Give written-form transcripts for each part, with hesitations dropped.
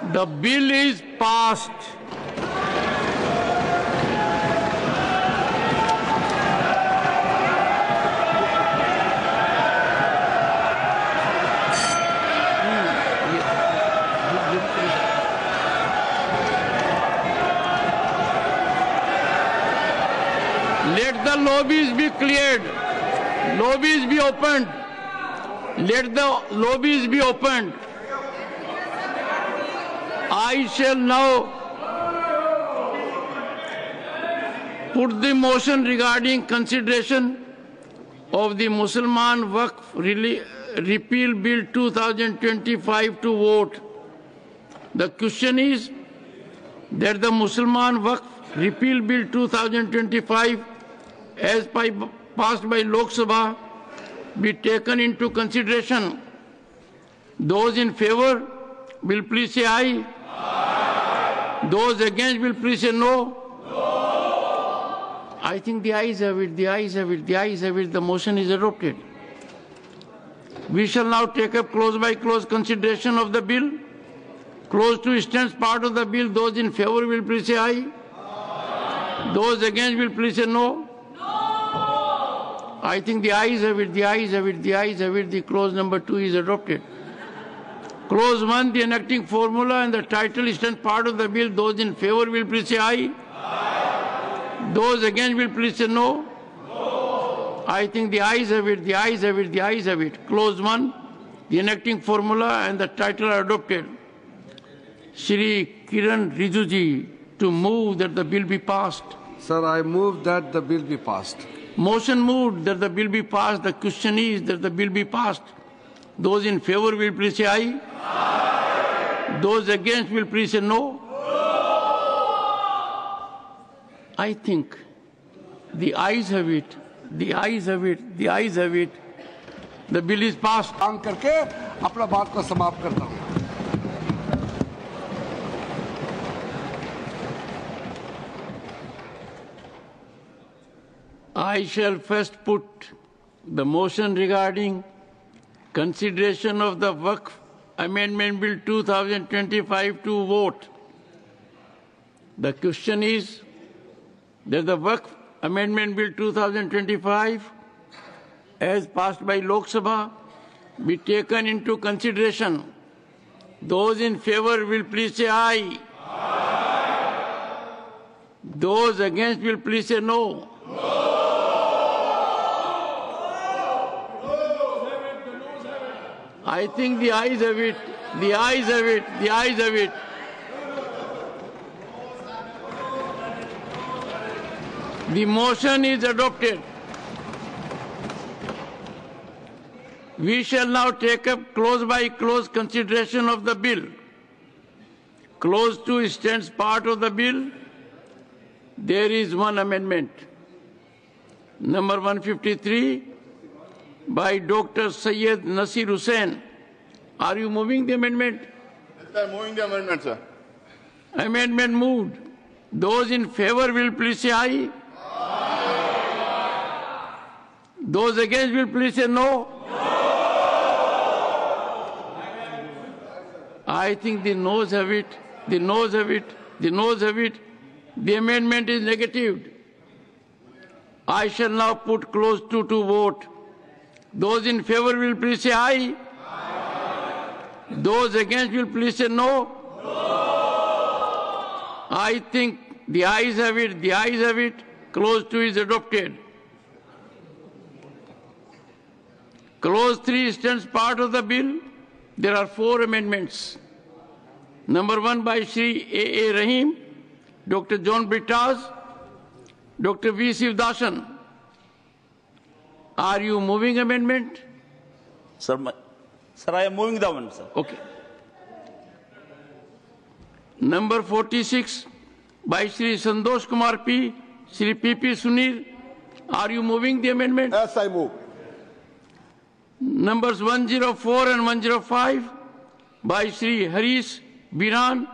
The bill is passed. Let the lobbies be cleared. Lobbies be opened. Let the lobbies be opened. I shall now put the motion regarding consideration of the Mussalman Waqf Repeal Bill 2025 to vote. The question is that the Mussalman Waqf Repeal Bill 2025 as passed by Lok Sabha be taken into consideration. Those in favor will please say aye. Aye. Those against will please say no. No. I think the ayes have it, the ayes have it, the ayes have it. The motion is adopted. We shall now take up close by close consideration of the bill. Close to stands part of the bill. Those in favor will please say aye. Aye. Those against will please say no. I think the ayes have it, the ayes have it, the ayes have it. The clause number 2 is adopted. Clause 1, the enacting formula and the title stands part of the bill. Those in favor will please say aye. Aye. Those against will please say no. No. I think the ayes have it, the ayes have it, the ayes have it. Clause 1, the enacting formula and the title are adopted. Shri Kiran Rijuji to move that the bill be passed. Sir, I move that the bill be passed. Motion moved that the bill be passed. The question is that the bill be passed. Those in favor will please say aye. Aye. Those against will please say no. No. I think the ayes have it, the ayes have it, the ayes have it. The bill is passed. मांग करके अपना बात को समाप्त करता हूँ. I shall first put the motion regarding consideration of the Waqf Amendment Bill 2025 to vote. The question is that the Waqf Amendment Bill 2025 as passed by Lok Sabha be taken into consideration. Those in favor will please say aye. Aye. Those against will please say no. No. I think the ayes have it, the ayes have it, the ayes have it. The motion is adopted. We shall now take up close by close consideration of the bill. Clause 2 stands part of the bill. There is one amendment. Number 153. By Dr. Syed Nasir Hussain. Are you moving the amendment? Yes, I am moving the amendment, sir. Amendment moved. Those in favor will please say aye. Aye. Those against will please say no. No. I think the noes have it, the noes have it, the noes have it. The amendment is negatived. I shall now put clause 2 to vote. Those in favor will please say aye. Aye. Those against will please say no. No. I think the ayes have it, the ayes have it. Clause 2 is adopted. Clause 3 stands part of the bill. There are 4 amendments. Number 1 by Shri A. Rahim, Dr. John Brittas, Dr. V. Sivdasan. Are you moving amendment? Sir, I am moving the amendment, sir. Okay. Number 46 by Shri Santosh Kumar P. Shri P.P. Sunil. Are you moving the amendment? Yes, I move. Numbers 104 and 105 by Shri Harish Biran.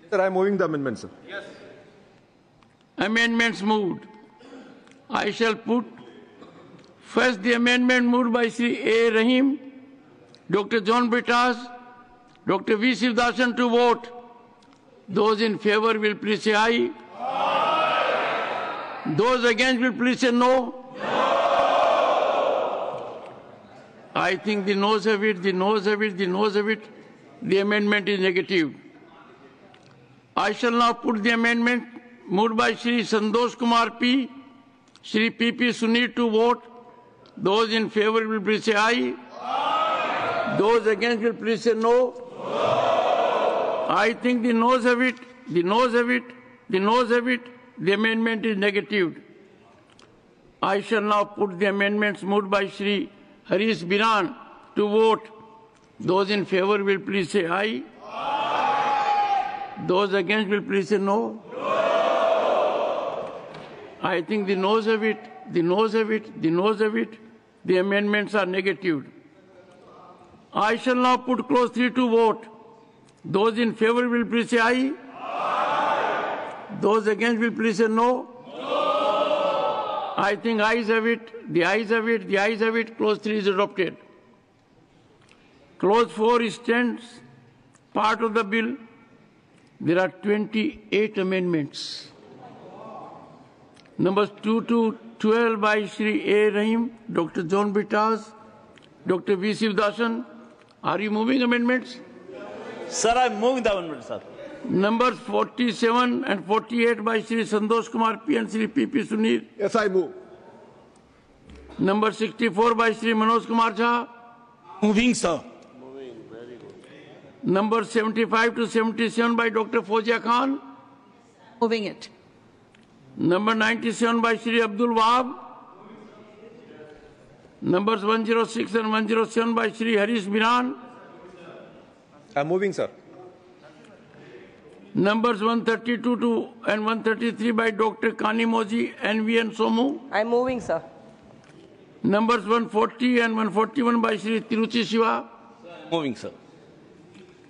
Sir, I am moving the amendment, sir. Yes. Amendments moved. I shall put first the amendment moved by Shri A. Rahim, Dr. John Brittas, Dr. V. Sivdasan to vote. Those in favor will please say aye. Those against will please say no. I think the noes have it, the noes have it, the noes have it. The amendment is negative. I shall now put the amendment moved by Shri Santosh Kumar P. Shri P.P. Sunir to vote. Those in favor will please say aye. Those against will please say no. I think the noes have it, the noes have it, the noes have it. The amendment is negative. I shall now put the amendments moved by Shri Harish Biran to vote. Those in favor will please say aye. Those against will please say no. I think the noes have it, the noes have it, the noes have it. The amendments are negative. I shall now put clause 3 to vote. Those in favor will please say aye. Those against will please say no. I think ayes have it, the ayes have it, the ayes have it. Clause 3 is adopted. Clause 4 stands part of the bill. There are 28 amendments. Numbers 2 to 12 by Shri A. Rahim, Dr. John Bitas, Dr. V. Sivdasan. Are you moving amendments? Sir, I am moving the amendment, sir. Numbers 47 and 48 by Shri Santosh Kumar P. and Shri P.P. Sunir. Yes, I move. Number 64 by Shri Manoj Kumar Jha. Moving, sir. Number 75 to 77 by Dr. Fozia Khan. Moving it. Number 97 by Shri Abdul Wahab. Numbers 106 and 107 by Shri Harish Biran. I'm moving, sir. Numbers 132 to and 133 by Dr. Kanimoji NVN Somu. I'm moving, sir. Numbers 140 and 141 by Shri Tiruchi Shiva. Moving, sir.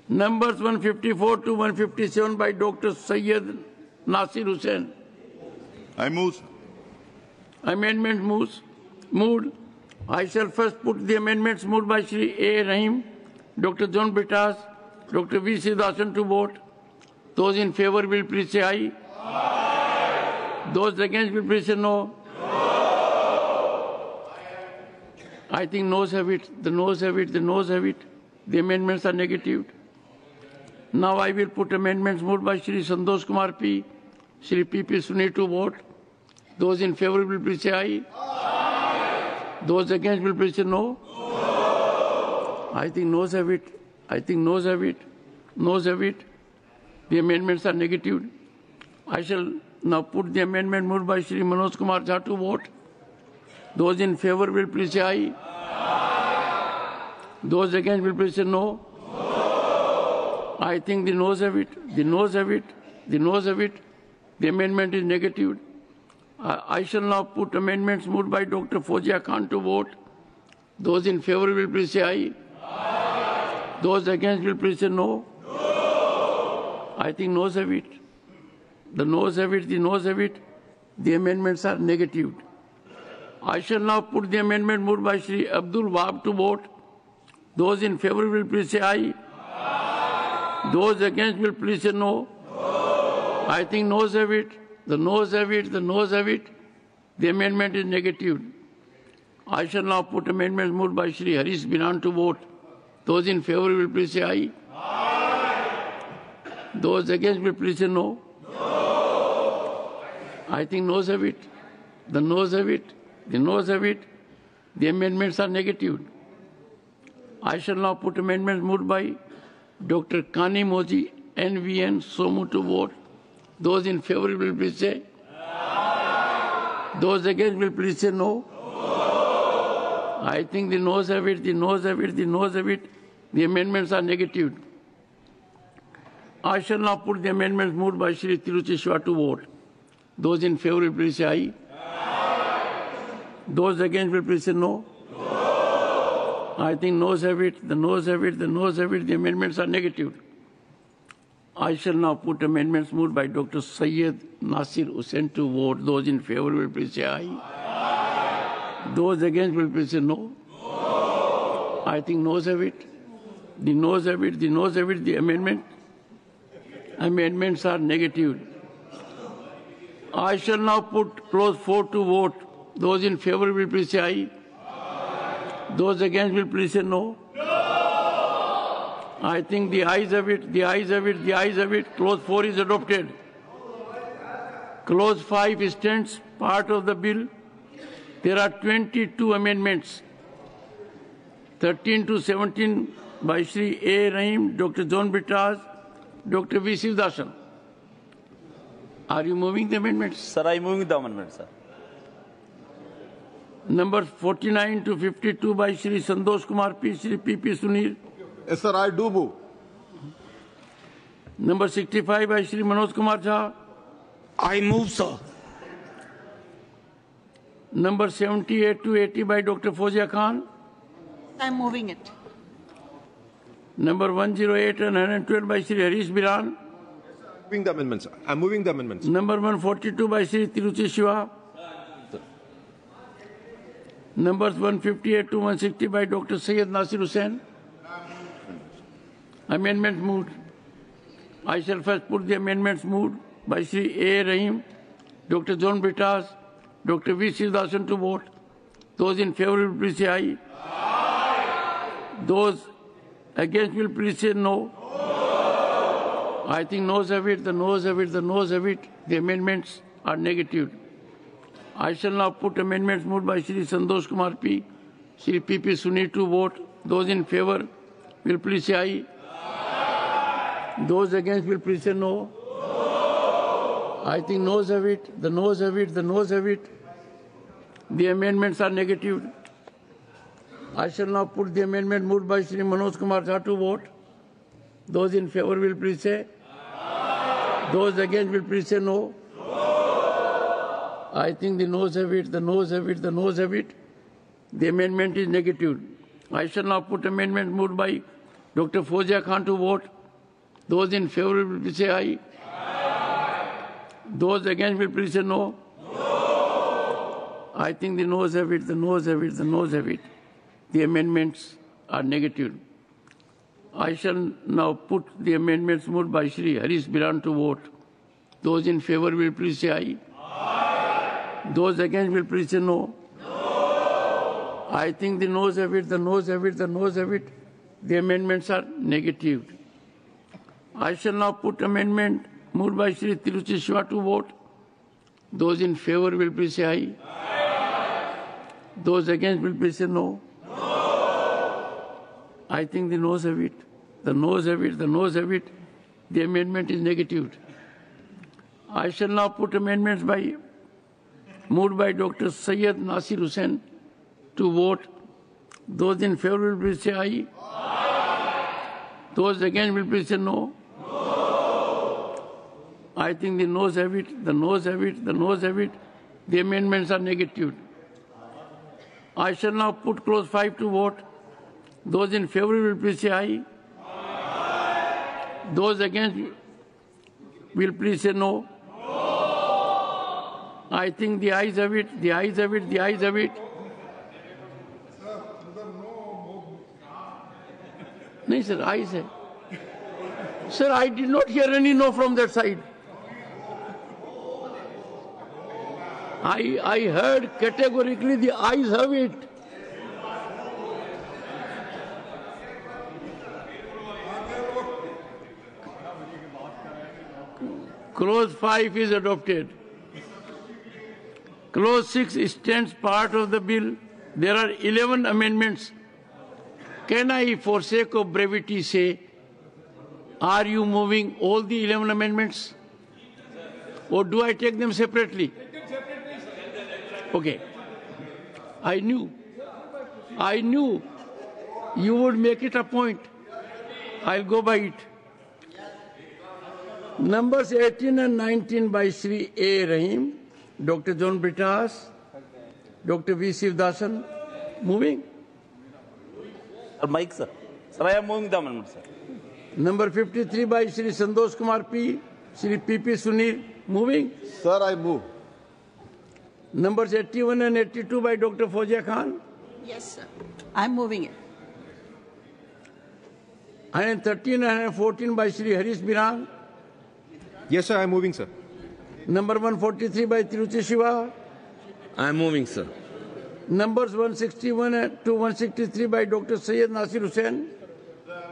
Numbers 154 to 157 by Dr. Syed Nasir Hussain. I move, sir. Amendment moved. I shall first put the amendments moved by Shri A. Rahim, Dr. John Bitas, Dr. V. Sivdasan to vote. Those in favor will please say aye. Those against will please say no. I think noes have it, the noes have it, the noes have it. The amendments are negative. Now I will put amendments moved by Shri Santosh Kumar P. Shri P.P. Sunir to vote. Those in favor will please say aye. Those against will please say no. I think noes have it. I think noes have it. Noes have it. The amendments are negative. I shall now put the amendment moved by Shri Manoj Kumar Jha to vote. Those in favor will please say aye. Those against will please say no. I think the noes have it. The noes have it. The noes have it. The amendment is negative. I shall now put amendments moved by Dr. Fozia Khan to vote. Those in favor will please say aye. Those against will please say no. I think noes have it. The noes have it, the noes have it. The amendments are negative. I shall now put the amendment moved by Shri Abdul Wahab to vote. Those in favor will please say aye. Those against will please say no. I think noes have it. The noes have it, the noes have it. The amendment is negative. I shall now put amendments moved by Shri Harish Biran to vote. Those in favor will please say aye. Those against will please say no. I think noes have it. The noes have it. The noes have it. The amendments are negative. I shall now put amendments moved by Dr. Kanimoji NVN Somu to vote. Those in favor will please say. Those against will please say no. I think the noes have it, the noes have it, the noes have it. The amendments are negative. I shall now put the amendments moved by Shri Tiruchi Shiva to vote. Those in favor will please say aye. Those against will please say no. I think noes have it, the noes have it, the noes have it. The amendments are negative. I shall now put amendments moved by Dr. Syed Nasir Hussain to vote. Those in favor will please say aye. Those against will please say no. I think noes have it. The noes have it, the noes have it, the amendments are negative. I shall now put clause 4 to vote. Those in favor will please say aye. Those against will please say no. I think the ayes have it, the ayes have it, the ayes have it. Clause 4 is adopted. Clause 5 stands part of the bill. There are 22 amendments. 13 to 17 by Shri A. Rahim, Dr. John Britas, Dr. V. Sivdasan. Are you moving the amendments? Sir, I am moving the amendment, sir. Number 49 to 52 by Shri Santosh Kumar P. Shri P.P. Sunil. Yes, sir, I do move. Number 65 by Shri Manoj Kumar Jha. I move, sir. Number 78 to 80 by Dr. Fozia Khan. I'm moving it. Number 108 and 112 by Shri Harish Biran. Moving the amendments. I'm moving the amendments. Number 142 by Shri Tiruchi Shiva. Numbers 158 to 160 by Dr. Syed Nasir Hussain. Amendment moved. I shall first put the amendments moved by Shri A. Rahim, Dr. John Britas, Dr. V. Sivdasan to vote. Those in favor will please say aye. Those against will please say no. I think noes have it, the noes have it, the noes have it. The amendments are negative. I shall now put amendments moved by Shri Santosh Kumar P. Shri P.P. Sunil to vote. Those in favor will please say aye. Those against will please say no. I think noes have it, the noes have it, the noes have it. The amendments are negative. I shall now put the amendment moved by Shri Manoj Kumar Jha to vote. Those in favor will please say. Those against will please say no. I think the noes have it, the noes have it, the noes have it. The amendment is negative. I shall now put amendment moved by Dr. Fozia Khan to vote. Those in favor will please say aye. Those against will please say no. I think the noes have it, the noes have it, the noes have it. The amendments are negative. I shall now put the amendments moved by Shri Harish Biran to vote. Those in favor will please say aye. Those against will please say no. I think the noes have it, the noes have it, the noes have it. The amendments are negative. I shall now put amendment moved by Shri Tiruchi Shiva to vote. Those in favor will please say aye. Those against will please say no. I think the noes have it, the noes have it, the noes have it. The amendment is negative. I shall now put amendments moved by Dr. Syed Nasir Hussain to vote. Those in favor will please say aye. Those against will please say no. I think the noes have it, the noes have it, the noes have it. The amendments are negative. I shall now put clause 5 to vote. Those in favor will please say aye. Those against will please say no. I think the ayes have it, the ayes have it, the ayes have it. No, sir, ayes hai. Sir, I did not hear any no from that side. I heard categorically the ayes have it. Clause 5 is adopted. Clause 6 stands part of the bill. There are 11 amendments. Can I, for sake of brevity, say, are you moving all the 11 amendments? Or do I take them separately? Okay. I knew you would make it a point. I'll go by it. Numbers 18 and 19 by Shri A. Rahim, Dr. John Britas, Dr. V. Sivdasan. Moving? Sir, Mike, sir. Sir, I am moving the amendment, sir. Number 53 by Shri Santosh Kumar P. Shri P.P. Sunil. Moving? Sir, I move. Numbers 81 and 82 by Dr. Fozia Khan. Yes, sir. I'm moving it. 113 and 114 by Shri Harish Biran. Yes, sir, I am moving, sir. Number 143 by Tiruchi Shiva. I am moving, sir. Numbers 161 to 163 by Dr. Syed Nasir Hussain.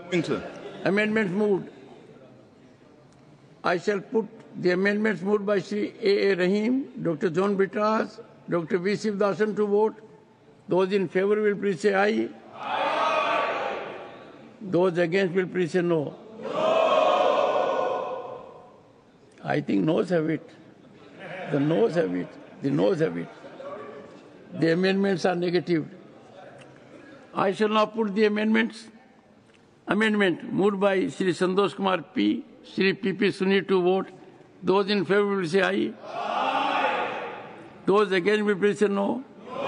Moving, sir. Amendments moved. I shall put the amendments moved by Shri A. Rahim, Dr. John Bitras, Dr. V. Sivdasan to vote. Those in favor will please say aye. Aye. Those against will please say no. No. I think noes have it. The noes have it. The noes have it. The amendments are negative. I shall now put the amendments. Amendment moved by Shri Santosh Kumar P. Shri P.P. Sunil to vote. Those in favor will say aye. Aye. Those against will please say no. No.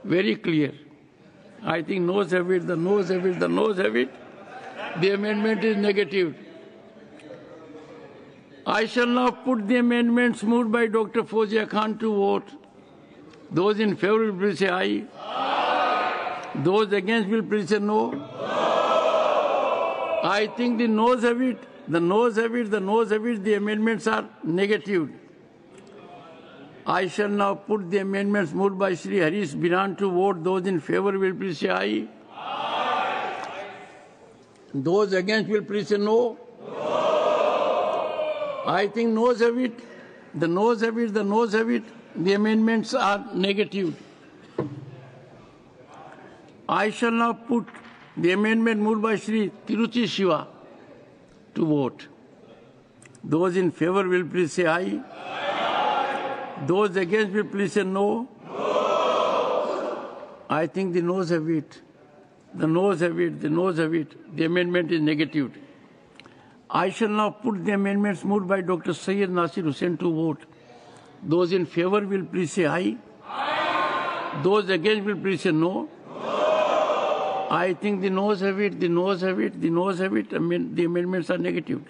Very clear. I think noes have it, the noes have it, the noes have it. The amendment is negative. I shall now put the amendments moved by Dr. Fozia Khan to vote. Those in favor will please say aye. Aye. Those against will please say no. No. I think the noes have it, the noes have it, the noes have it. The amendments are negative. I shall now put the amendments moved by Shri Harish Biran to vote. Those in favor will please say aye. Aye. Those against will please say no. No. I think noes have it, the noes have it, the noes have it. The amendments are negative. I shall now put the amendment moved by Shri Tiruchi Shiva to vote. Those in favor will please say aye. Aye. Those against will please say no. No. I think the noes have it. The noes have it. The noes have it. The amendment is negative. I shall now put the amendments moved by Dr. Syed Nasir Hussain to vote. Those in favor will please say aye. Aye. Those against will please say no. No. I think the noes have it, the noes have it, the noes have it. The amendments are negative.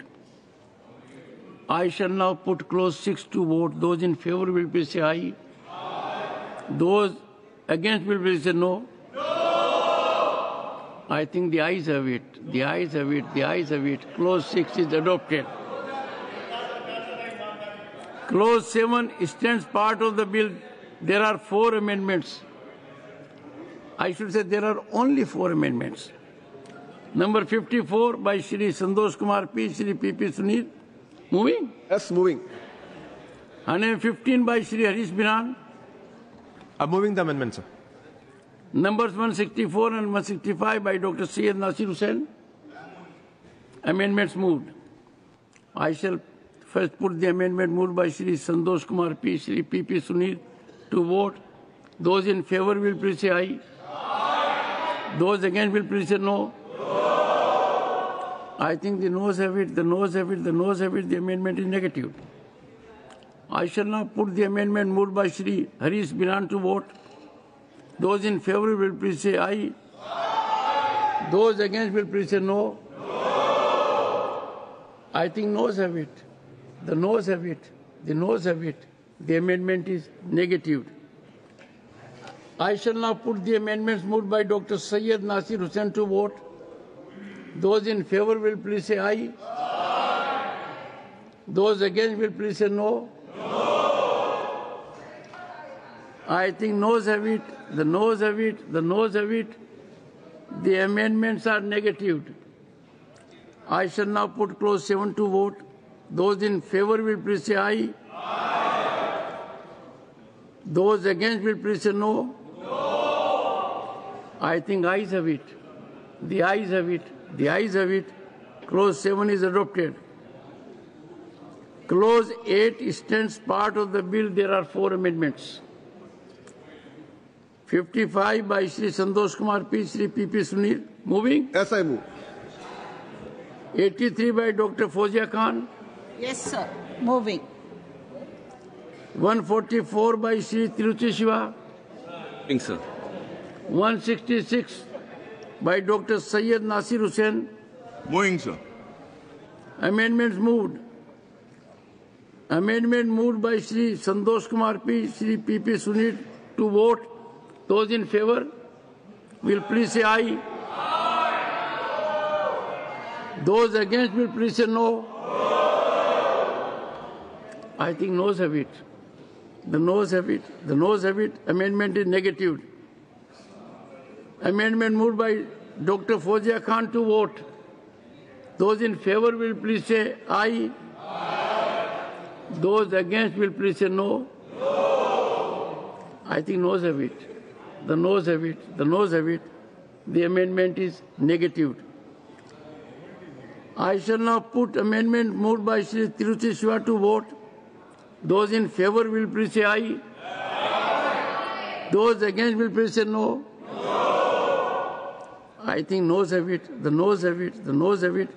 I shall now put clause 6 to vote. Those in favor will please say aye. Aye. Those against will please say no. No. I think the ayes have it, the ayes have it, the ayes have it. Clause 6 is adopted. Clause 7 stands part of the bill. There are 4 amendments. I should say there are only 4 amendments. Number 54 by Shri Santosh Kumar P. Shri P.P. Sunil. Moving? Yes, moving. 115 by Shri Harish Biran. I'm moving the amendment, sir. Numbers 164 and 165 by Dr. Syed Nasir Hussain. Amendments moved. I shall first put the amendment moved by Shri Santosh Kumar P. Shri P.P. Sunil to vote. Those in favor will please say aye. Aye. Those against will please say no. No. I think the noes have it, the noes have it, the noes have it. The amendment is negative. I shall now put the amendment moved by Shri Harish Biran to vote. Those in favor will please say aye. Aye. Those against will please say no. No. I think noes have it. The noes have it. The noes have it. The amendment is negative. I shall now put the amendments moved by Dr. Syed Nasir Hussain to vote. Those in favor will please say aye. Aye. Those against will please say no. No. I think noes have it. The noes have it. The noes have it. The amendments are negative. I shall now put clause 7 to vote. Those in favor will please say aye. Aye. Those against will please say no. No. I think ayes have it. The ayes have it. The ayes have it. Clause 7 is adopted. Clause 8 stands part of the bill. There are 4 amendments. 55 by Shri Santosh Kumar P. Shri P.P. Sunil. Moving? Yes, I move. 83 by Dr. Fozia Khan. Yes, sir. Moving. 144 by Shri Tiruchi Shiva. Moving, sir. 166 by Dr. Syed Nasir Hussain. Moving, sir. Amendments moved. Amendment moved by Shri Santosh Kumar P. Shri P.P. Sunil to vote. Those in favor will please say aye. Aye. Those against will please say no. I think noes have it. The noes have it. The noes have it. Amendment is negatived. Amendment moved by Dr. Fozia Khan to vote. Those in favor will please say aye. Those against will please say no. I think noes have it. The noes have it. The noes have it. The amendment is negatived. I shall now put amendment moved by Shri Tiruchi Shiva to vote. Those in favor will please say aye. Those against will please say no. I think noes have it. The noes have it. The noes have it.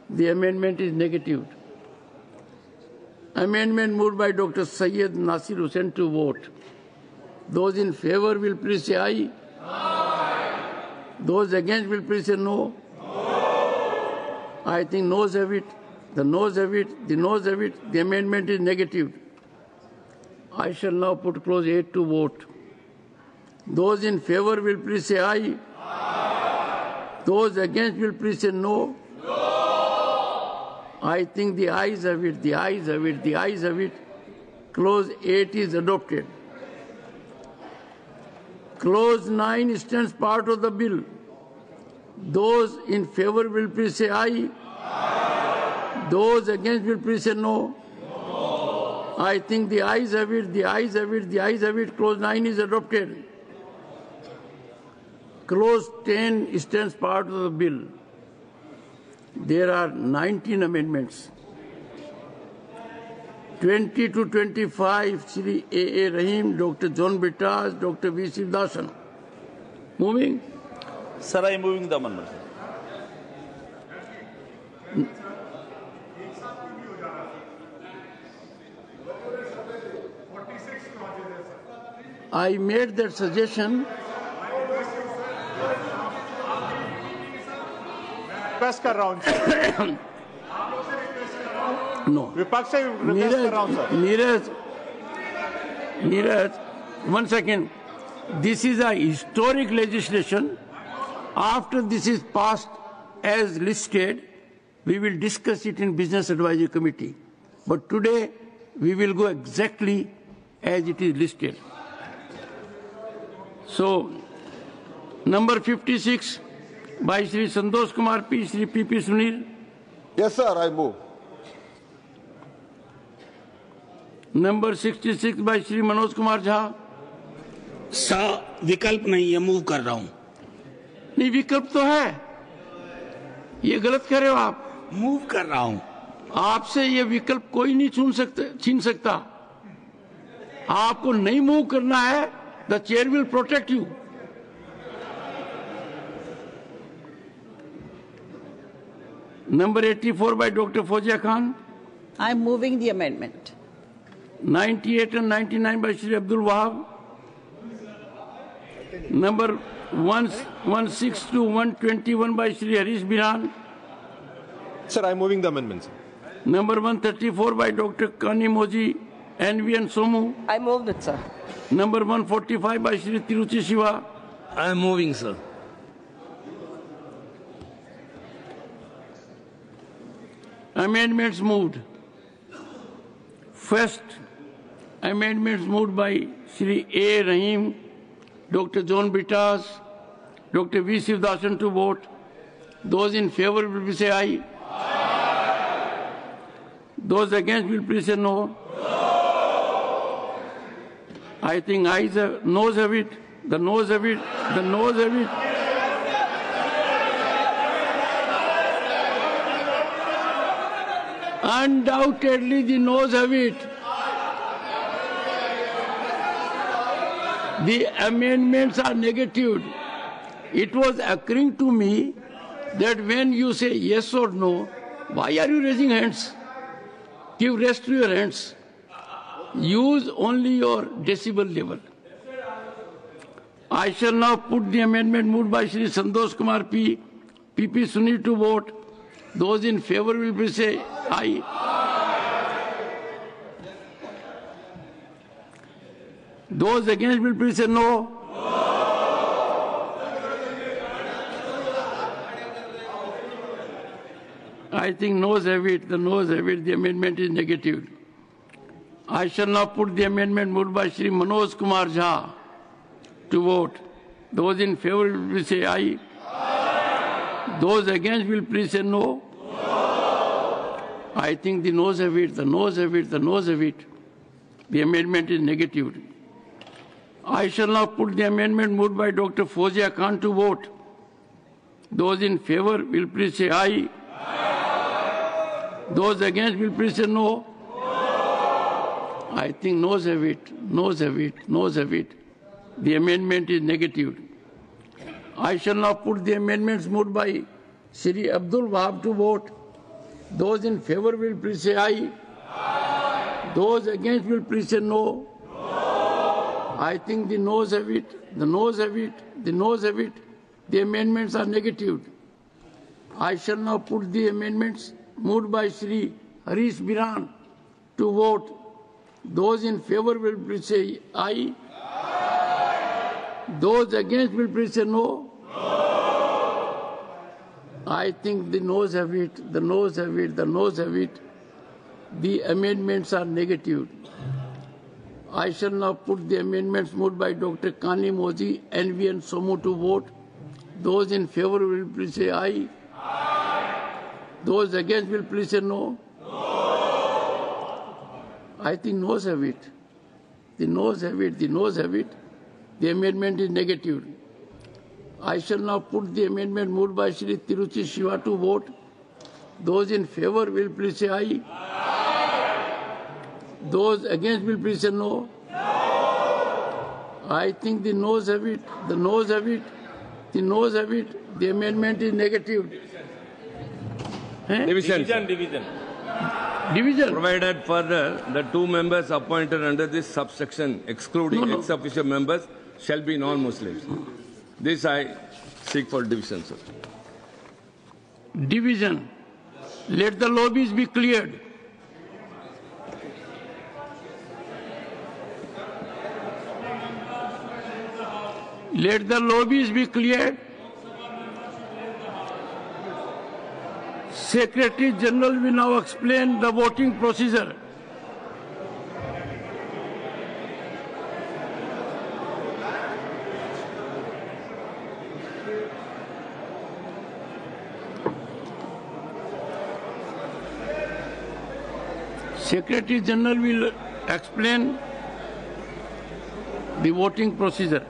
The amendment is negatived. Amendment moved by Dr. Syed Nasir Hussain to vote. Those in favor will please say aye. Those against will please say no. I think noes have it. The noes have it. The noes have it. The amendment is negative. I shall now put clause 8 to vote. Those in favor will please say aye. Those against will please say no. I think the ayes have it. The ayes have it. The ayes have it. Clause 8 is adopted. Clause 9 stands part of the bill. Those in favor will please say aye. Those against will please say no. I think the ayes have it. The ayes have it. The ayes have it. Clause 9 is adopted. Clause 10 stands part of the bill. There are 19 amendments. 20 to 25, Shri A. A. Rahim, Dr. John Britas, Dr. V. Shivdasan. Moving. Sir, I am moving the amendment. I made that suggestion. Request कर रहा हूं No. विपक्ष से request कर रहा हूं sir Neeraj, 1 second. This is a historic legislation. After this is passed as listed, we will discuss it in Business Advisory Committee. But today, we will go exactly as it is listed. So, number 56 by Shri Santosh Kumar P. Shri P.P. Sunil. Yes, sir, I move. Number 66 by Shri Manoj Kumar Jha. विकल्प नहीं है, move कर रहा हूं. नहीं, विकल्प तो है. ये गलत कर रहे हो आप. मूव कर रहा हूं. आपसे ये विकल्प कोई नहीं छीन सकता. आपको नहीं मूव करना है. The chair will protect you. Number 84 by Dr. Fozia Khan. I'm moving the amendment. 98 and 99 by Shri Abdul Wahab. Number 116 to 121 by Shri Harish Biran. Sir, I am moving the amendments. Number 134 by Dr. Kani Moji, NV and Somu. I moved it, sir. Number 145 by Shri Tiruchi Shiva. I am moving, sir. Amendments moved. First, amendments moved by Shri A. Rahim, Dr. John Britas, Dr. V. Shivdasan to vote. Those in favor will please say aye. Those against will please say no. I think ayes have, noes have it. The noes have it. The noes have it. Undoubtedly, the noes have it. The amendments are negative. It was occurring to me that when you say yes or no, why are you raising hands? Give rest to your hands. Use only your decibel level. I shall now put the amendment moved by Shri Santosh Kumar P. P.P. Sunil to vote. Those in favor will please say aye. Those against will please say no. I think noes have it. The noes have it. The amendment is negative. I shall now put the amendment moved by Shri Manoj Kumar Jha to vote. Those in favor will say aye. Those against will please say no. I think the noes have it. The noes have it. The noes have it. The amendment is negative. I shall now put the amendment moved by Dr. Fozia Khan to vote. Those in favor will please say aye. Those against will please say no. I think noes have it. Noes have it. Noes have it. The amendment is negative. I shall now put the amendments moved by Shri Abdul Wahab to vote. Those in favor will please say aye. Those against will please say no. I think the noes have it. The noes have it. The noes have it. The amendments are negative. I shall now put the amendments moved by Shri Harish Biran to vote. Those in favor will please say aye. Those against will please say no. I think the noes have it. The noes have it. The noes have it. The amendments are negative. I shall now put the amendments moved by Dr. Kani Mozi, NV and Somu to vote. Those in favor will please say aye. Those against will please say no. I think noes have it. The noes have it. The noes have it. The amendment is negative. I shall now put the amendment moved by Shri Tiruchi Shiva to vote. Those in favor will please say aye. Those against will please say no. I think the noes have it. The noes have it. The noes have it. The amendment is negative. Division. Division. Provided further, the two members appointed under this subsection, excluding ex officio members, shall be non-Muslims. This I seek for division, sir. Division. Let the lobbies be cleared. Let the lobbies be cleared. Secretary General will now explain the voting procedure. Secretary General will explain the voting procedure.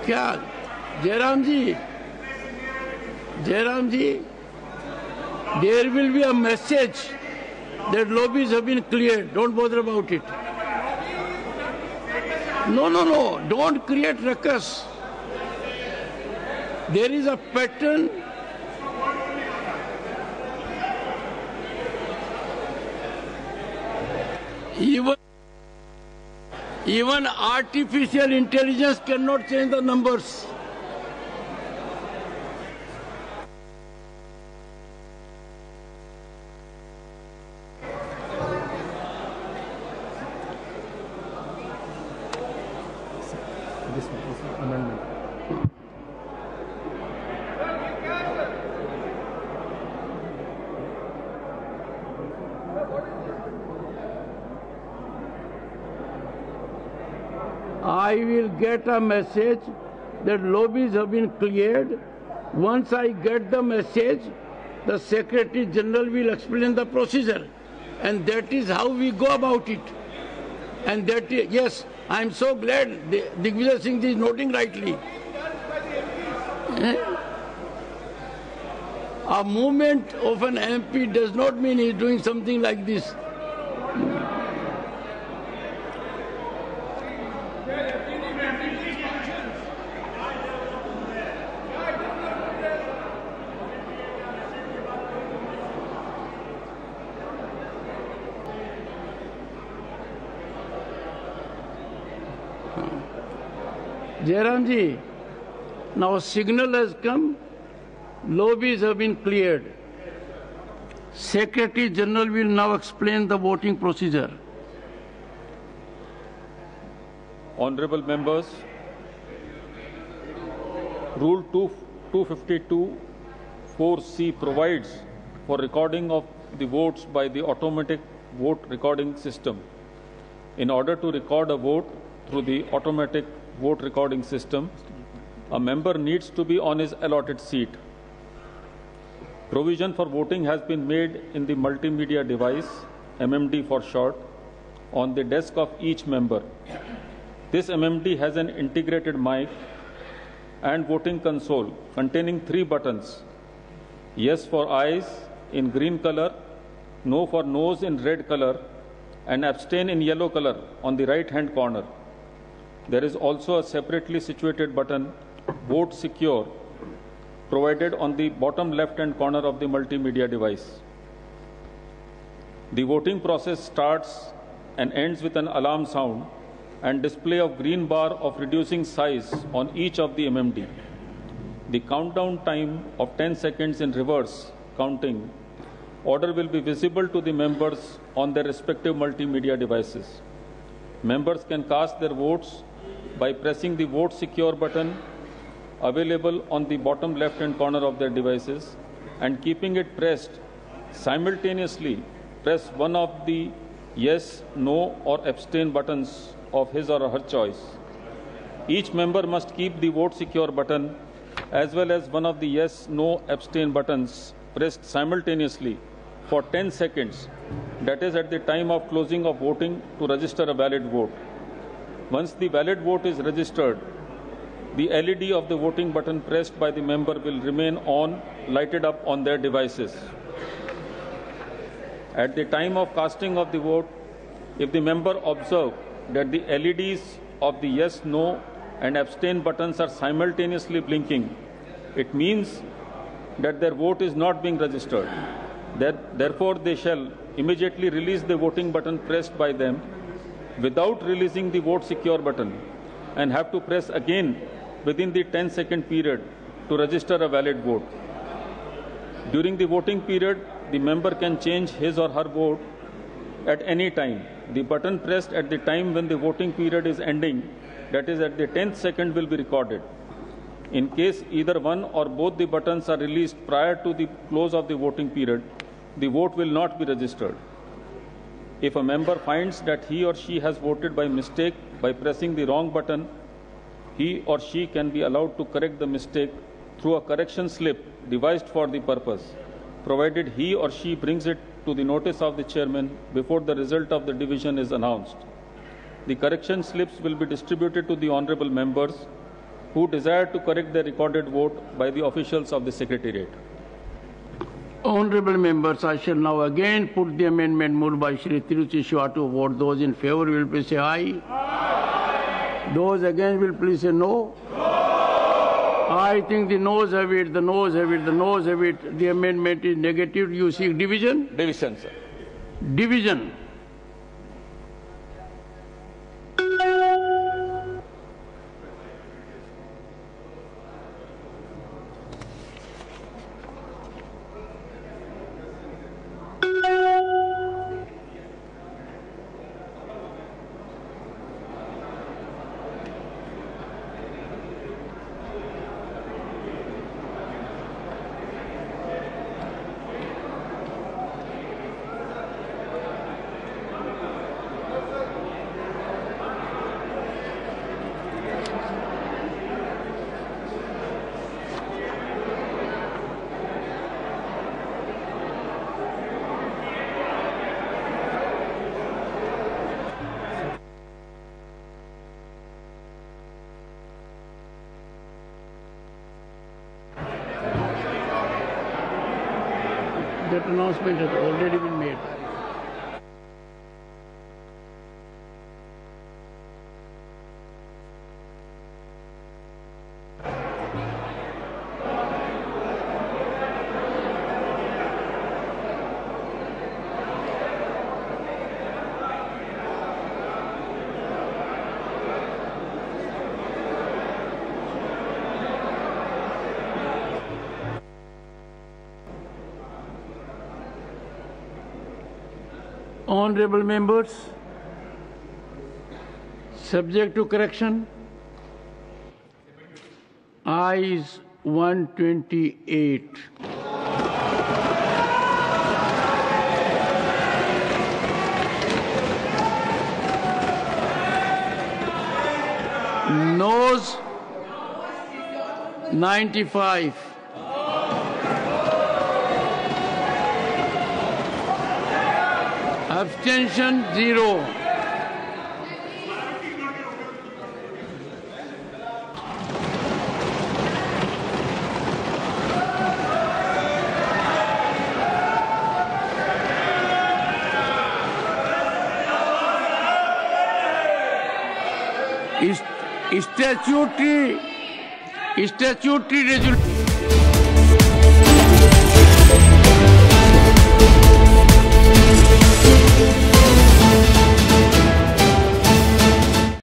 क्या जयराम जी, there will be a message that lobbies have been cleared. Don't bother about it. No. Don't create ruckus. There is a pattern. Even artificial intelligence cannot change the numbers. I will get a message that lobbies have been cleared. Once I get the message, the Secretary General will explain the procedure. And that is how we go about it. And that is, yes, I am so glad Digvijay Singh is noting rightly. A movement of an MP does not mean he is doing something like this. Jairam ji, now signal has come, lobbies have been cleared. Secretary General will now explain the voting procedure. Honorable members, Rule 252 4C provides for recording of the votes by the automatic vote recording system. In order to record a vote through the automatic vote recording system, a member needs to be on his allotted seat. Provision for voting has been made in the multimedia device, MMD for short, on the desk of each member. This MMD has an integrated mic and voting console containing 3 buttons: yes for eyes in green color, no for nose in red color, and abstain in yellow color on the right-hand corner. There is also a separately situated button, Vote Secure, provided on the bottom left-hand corner of the multimedia device. The voting process starts and ends with an alarm sound and display of green bar of reducing size on each of the MMD. The countdown time of 10 seconds in reverse counting order will be visible to the members on their respective multimedia devices. Members can cast their votes by pressing the Vote Secure button available on the bottom left-hand corner of their devices and keeping it pressed, simultaneously press one of the yes, no or abstain buttons of his or her choice. Each member must keep the Vote Secure button as well as one of the yes, no, abstain buttons pressed simultaneously for 10 seconds, that is at the time of closing of voting, to register a valid vote. Once the valid vote is registered, the LED of the voting button pressed by the member will remain on, lighted up on their devices. At the time of casting of the vote, if the member observes that the LEDs of the yes, no, and abstain buttons are simultaneously blinking, it means that their vote is not being registered. Therefore, they shall immediately release the voting button pressed by them without releasing the Vote Secure button and have to press again within the 10-second period to register a valid vote. During the voting period, the member can change his or her vote at any time. The button pressed at the time when the voting period is ending, that is at the 10th second, will be recorded. In case either one or both the buttons are released prior to the close of the voting period, the vote will not be registered. If a member finds that he or she has voted by mistake by pressing the wrong button, he or she can be allowed to correct the mistake through a correction slip devised for the purpose, provided he or she brings it to the notice of the chairman before the result of the division is announced. The correction slips will be distributed to the honorable members who desire to correct their recorded vote by the officials of the Secretariat. Honorable members, I shall now again put the amendment moved by Shri Tiruchi Shiva to vote. Those in favor will please say aye. Aye. Those against will please say no. No. I think the noes have it, the noes have it, the noes have it. The amendment is negative. You seek division? Division, sir. Division. That announcement has already been made. Honorable members, subject to correction, ayes 128. Noes 95. Abstention 0. Statutory resolution.